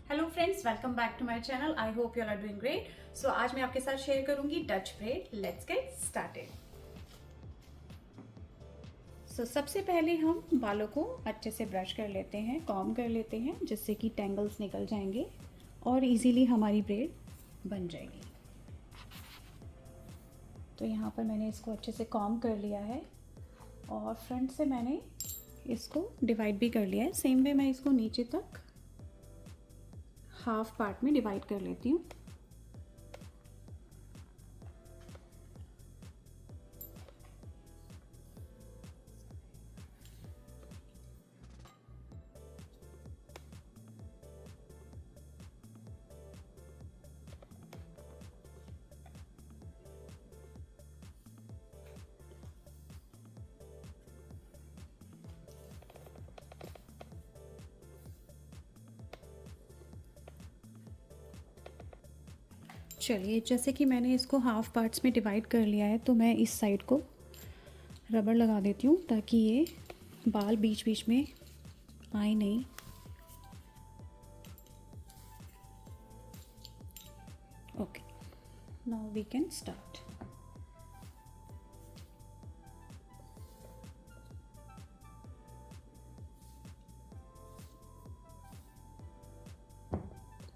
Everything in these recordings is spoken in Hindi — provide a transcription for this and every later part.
Hello friends, welcome back to my channel. I hope you are doing great. So आज मैं आपके साथ शेयर करूंगी Dutch bread. Let's get started. So सबसे पहले हम बालों को अच्छे से ब्रश कर लेते हैं, कॉम्ब कर लेते हैं, जिससे कि टेंगल्स निकल जाएंगे और इजीली हमारी ब्रेड बन जाएगी। तो यहाँ पर मैंने इसको अच्छे से कॉम्ब कर लिया है और फ्रंट से मैंने इसको डिवाइड भी कर लिया है। सेम वे मैं इसको नीचे तक हाफ पार्ट में डिवाइड कर लेती हूँ। चलिए, जैसे कि मैंने इसको हाफ पार्ट्स में डिवाइड कर लिया है, तो मैं इस साइड को रबड़ लगा देती हूँ ताकि ये बाल बीच बीच में आए नहीं। Okay, now we can start.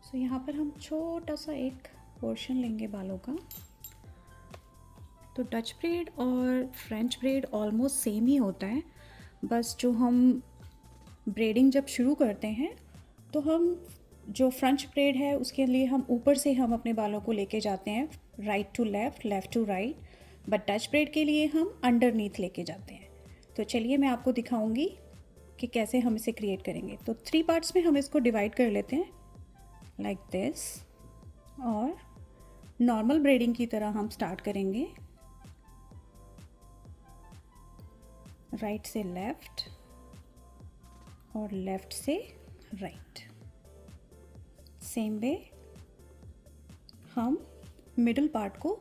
So यहाँ पर हम छोटा सा एक पोर्शन लेंगे बालों का। तो डच ब्रेड और फ्रेंच ब्रेड ऑलमोस्ट सेम ही होता है, बस जो हम ब्रेडिंग जब शुरू करते हैं तो हम जो फ्रेंच ब्रेड है उसके लिए हम ऊपर से हम अपने बालों को लेके जाते हैं, right to left, left to right. But Dutch bread के लिए हम अंडरनीथ लेके जाते हैं। तो चलिए मैं आपको दिखाऊंगी कि कैसे हम इसे क्रिएट करेंगे। तो 3 पार्ट्स में हम इसको डिवाइड कर लेते हैं लाइक दिस, और नॉर्मल ब्रेडिंग की तरह हम स्टार्ट करेंगे। राइट से लेफ़्ट और लेफ़्ट से राइट। सेम वे हम मिडिल पार्ट को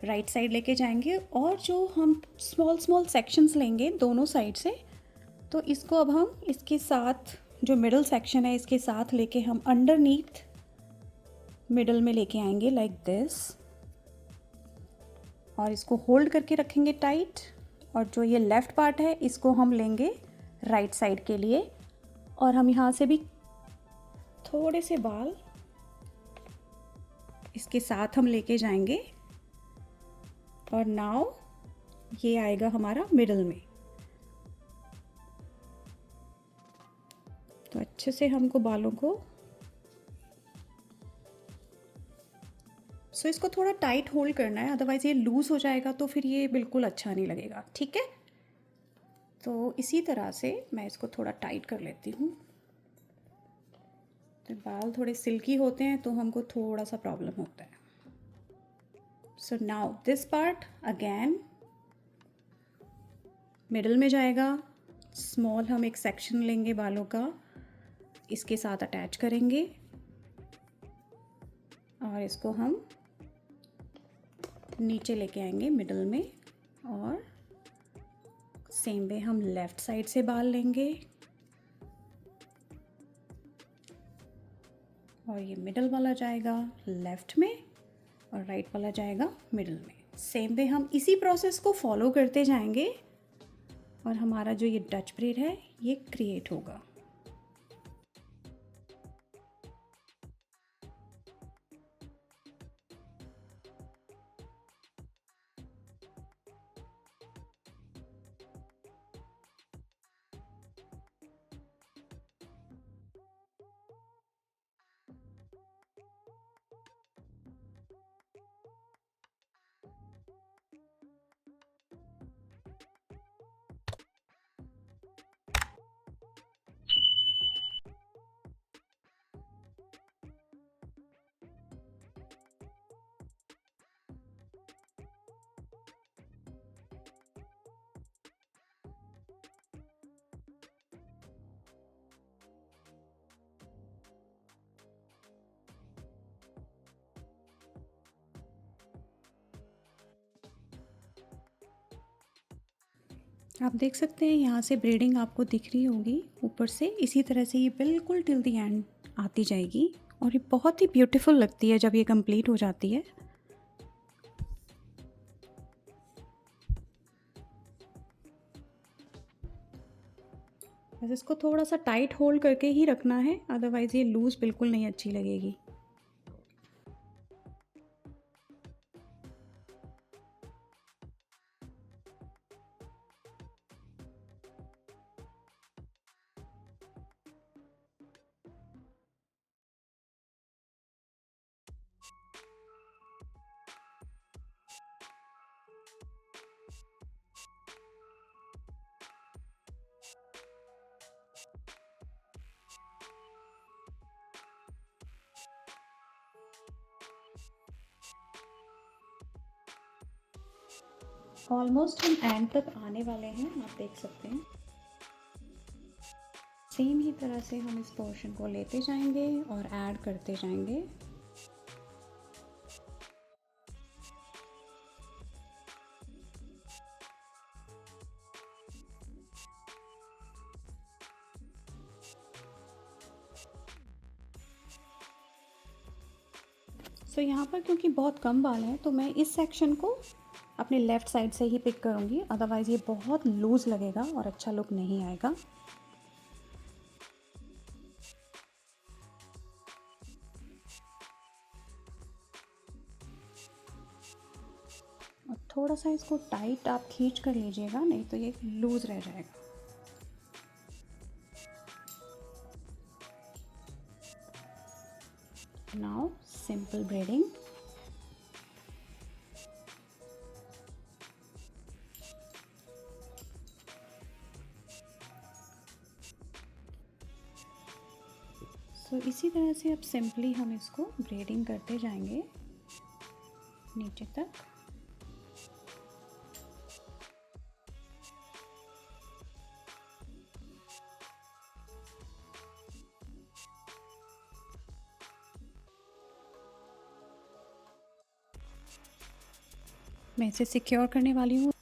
राइट साइड लेके जाएंगे और जो हम स्मॉल स्मॉल सेक्शंस लेंगे दोनों साइड से, तो इसको अब हम इसके साथ जो मिडिल सेक्शन है इसके साथ लेके हम अंडरनीथ मिडिल में लेके आएंगे लाइक दिस, और इसको होल्ड करके रखेंगे टाइट। और जो ये लेफ़्ट पार्ट है इसको हम लेंगे राइट साइड के लिए, और हम यहाँ से भी थोड़े से बाल इसके साथ हम लेके जाएंगे और नाउ ये आएगा हमारा मिडिल में। तो अच्छे से हमको बालों को इसको थोड़ा टाइट होल्ड करना है, अदरवाइज़ ये लूज़ हो जाएगा तो फिर ये बिल्कुल अच्छा नहीं लगेगा। ठीक है, तो इसी तरह से मैं इसको थोड़ा टाइट कर लेती हूँ। तो बाल थोड़े सिल्की होते हैं तो हमको थोड़ा सा प्रॉब्लम होता है। So now this part again middle में जाएगा। स्मॉल हम एक सेक्शन लेंगे बालों का, इसके साथ अटैच करेंगे और इसको हम नीचे लेके आएंगे मिडल में, और सेम वे हम लेफ़्ट साइड से बाल लेंगे और ये मिडल वाला जाएगा लेफ़्ट में और राइट वाला जाएगा मिडल में। सेम वे हम इसी प्रोसेस को फॉलो करते जाएंगे और हमारा जो ये डच ब्रेड है ये क्रिएट होगा। आप देख सकते हैं यहाँ से ब्रेडिंग आपको दिख रही होगी ऊपर से, इसी तरह से ये बिल्कुल टिल द एंड आती जाएगी और ये बहुत ही ब्यूटीफुल लगती है जब ये कंप्लीट हो जाती है। बस इसको थोड़ा सा टाइट होल्ड करके ही रखना है, अदरवाइज़ ये लूज़ बिल्कुल नहीं अच्छी लगेगी। ऑलमोस्ट हम एंड तक आने वाले हैं, आप देख सकते हैं। सेम ही तरह से हम इस पोर्शन को लेते जाएंगे और ऐड करते जाएंगे। सो यहाँ पर क्योंकि बहुत कम बाल हैं तो मैं इस सेक्शन को अपने लेफ़्ट साइड से ही पिक करूँगी, अदरवाइज़ ये बहुत लूज़ लगेगा और अच्छा लुक नहीं आएगा। और थोड़ा सा इसको टाइट आप खींच कर लीजिएगा, नहीं तो ये लूज़ रह जाएगा। Now simple braiding. सो इसी तरह से अब सिंपली हम इसको ब्रेडिंग करते जाएंगे नीचे तक। मैं इसे सिक्योर करने वाली हूँ।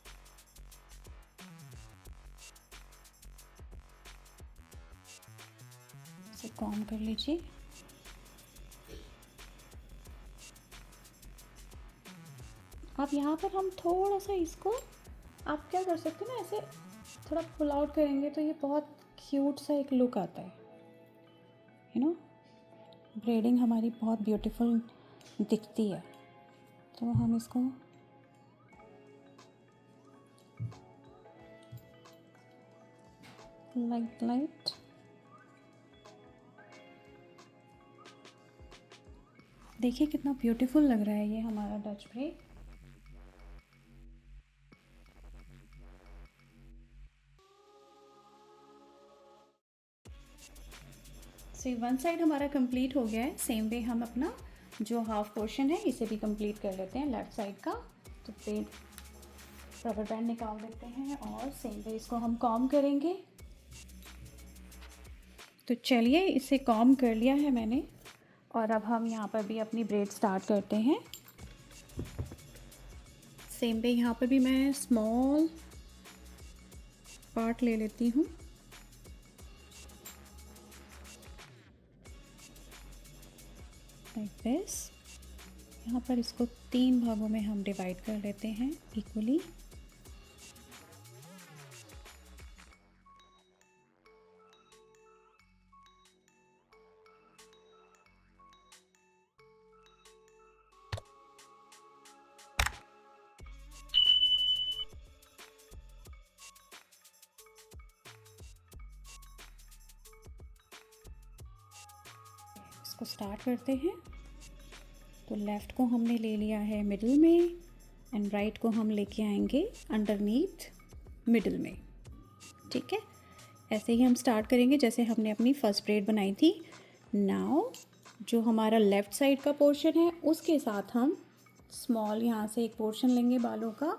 इसे कॉम कर लीजिए। अब यहाँ पर हम थोड़ा सा इसको, आप क्या कर सकते हैं ना, ऐसे थोड़ा पुल आउट करेंगे तो ये बहुत क्यूट सा एक लुक आता है, यू नो। ब्रेडिंग हमारी बहुत ब्यूटीफुल दिखती है। तो हम इसको लाइट देखिए कितना ब्यूटीफुल लग रहा है ये हमारा Dutch bread. So one side हमारा कंप्लीट हो गया है। सेम वे हम अपना जो हाफ पोर्शन है इसे भी कंप्लीट कर लेते हैं लेफ्ट साइड का। तो फिर रबर बैंड निकाल देते हैं और सेम वे इसको हम कॉम करेंगे। तो चलिए इसे कॉम कर लिया है मैंने, और अब हम यहाँ पर भी अपनी ब्रेड स्टार्ट करते हैं। सेम वे यहाँ पर भी मैं स्मॉल पार्ट ले लेती हूँ। Like this. यहाँ पर इसको 3 भागों में हम डिवाइड कर लेते हैं इक्वली। इसको स्टार्ट करते हैं। तो लेफ़्ट को हमने ले लिया है मिडिल में एंड राइट को हम लेके आएंगे अंडरनीथ मिडिल में। ठीक है, ऐसे ही हम स्टार्ट करेंगे जैसे हमने अपनी फर्स्ट ब्रेड बनाई थी। नाउ जो हमारा लेफ़्ट साइड का पोर्शन है उसके साथ हम स्मॉल यहाँ से एक पोर्शन लेंगे बालों का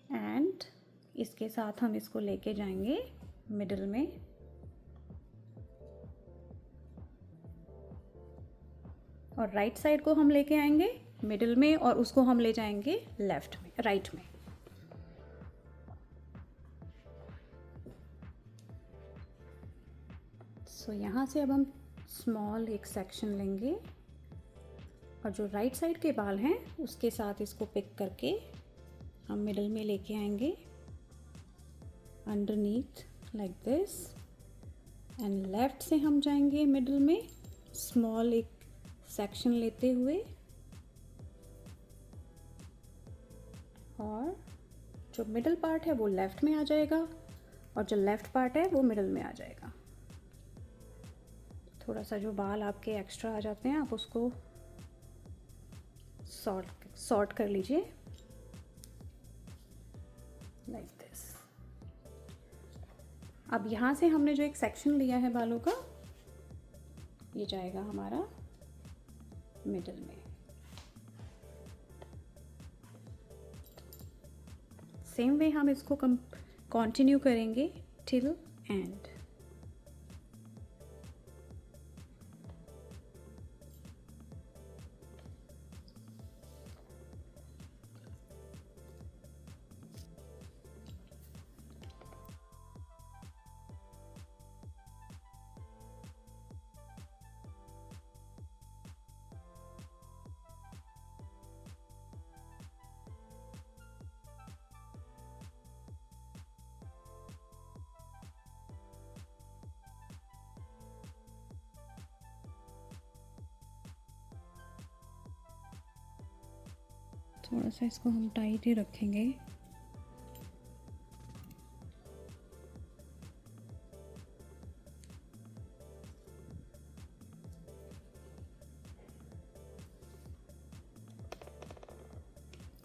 एंड इसके साथ हम इसको लेके जाएंगे मिडिल में। और राइट साइड को हम लेके आएंगे मिडिल में और उसको हम ले जाएंगे लेफ़्ट में, राइट में। सो यहाँ से अब हम स्मॉल एक सेक्शन लेंगे और जो राइट साइड के बाल हैं उसके साथ इसको पिक करके हम मिडल में लेके आएंगे underneath like this, and left से हम जाएंगे मिडल में स्मॉल एक सेक्शन लेते हुए और जो मिडल पार्ट है वो लेफ़्ट में आ जाएगा और जो लेफ़्ट पार्ट है वो मिडल में आ जाएगा। थोड़ा सा जो बाल आपके एक्स्ट्रा आ जाते हैं आप उसको सॉर्ट कर लीजिए लाइक दिस। अब यहाँ से हमने जो एक सेक्शन लिया है बालों का ये जाएगा हमारा मिडल में। सेम वे हम इसको कंटिन्यू करेंगे टिल एंड। थोड़ा सा इसको हम टाइट ही रखेंगे।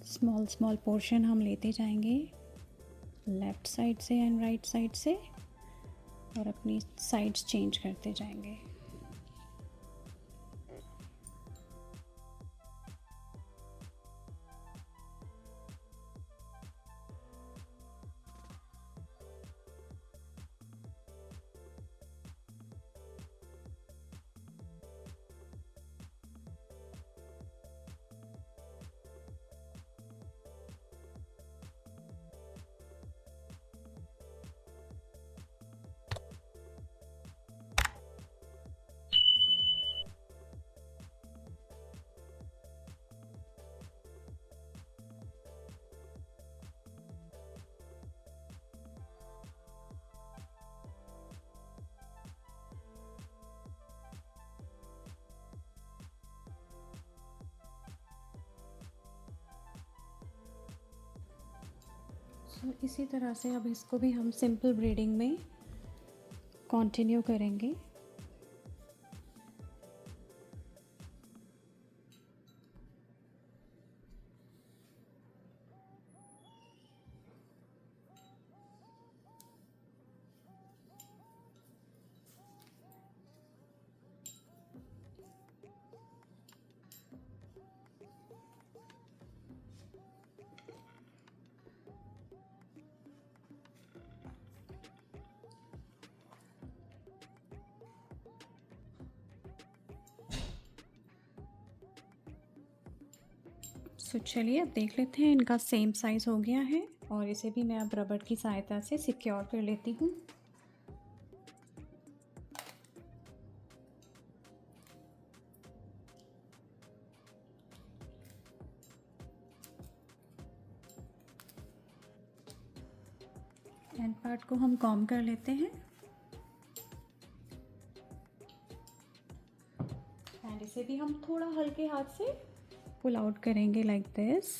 स्मॉल स्मॉल पोर्शन हम लेते जाएंगे लेफ़्ट साइड से एंड राइट साइड से और अपनी साइड्स चेंज करते जाएंगे। सो इसी तरह से अब इसको भी हम सिंपल ब्रीडिंग में कंटिन्यू करेंगे। सो चलिए अब देख लेते हैं, इनका सेम साइज़ हो गया है और इसे भी मैं अब रबड़ की सहायता से सिक्योर कर लेती हूँ। एंड पार्ट को हम कॉम्ब कर लेते हैं एंड इसे भी हम थोड़ा हल्के हाथ से पुल आउट करेंगे लाइक दिस।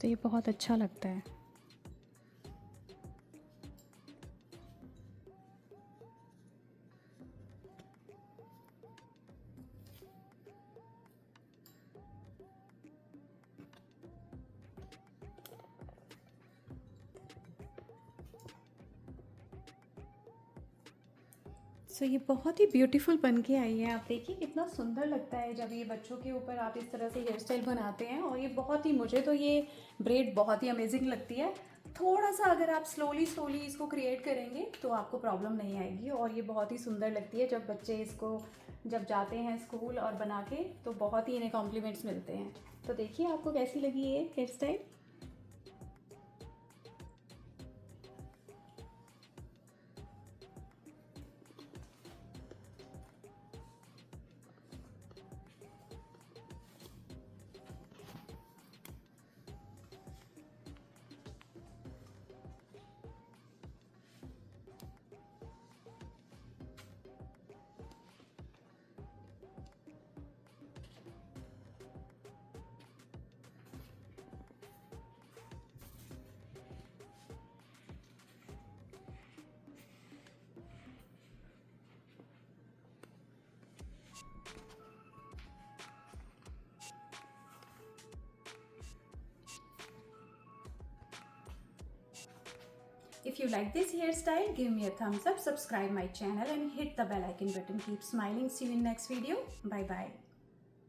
तो ये बहुत अच्छा लगता है। सो ये बहुत ही ब्यूटीफुल बन के आई है। आप देखिए कितना सुंदर लगता है जब ये बच्चों के ऊपर आप इस तरह से हेयर स्टाइल बनाते हैं। और ये बहुत ही, मुझे तो ये ब्रेड बहुत ही अमेजिंग लगती है। थोड़ा सा अगर आप स्लोली स्लोली इसको क्रिएट करेंगे तो आपको प्रॉब्लम नहीं आएगी और ये बहुत ही सुंदर लगती है। जब बच्चे इसको जब जाते हैं स्कूल और बना के तो बहुत ही इन्हें कॉम्प्लीमेंट्स मिलते हैं। तो देखिए आपको कैसी लगी ये hair style. If you like this hairstyle, give me a thumbs up, subscribe my channel and hit the bell icon button. Keep smiling. See you in next video. Bye bye.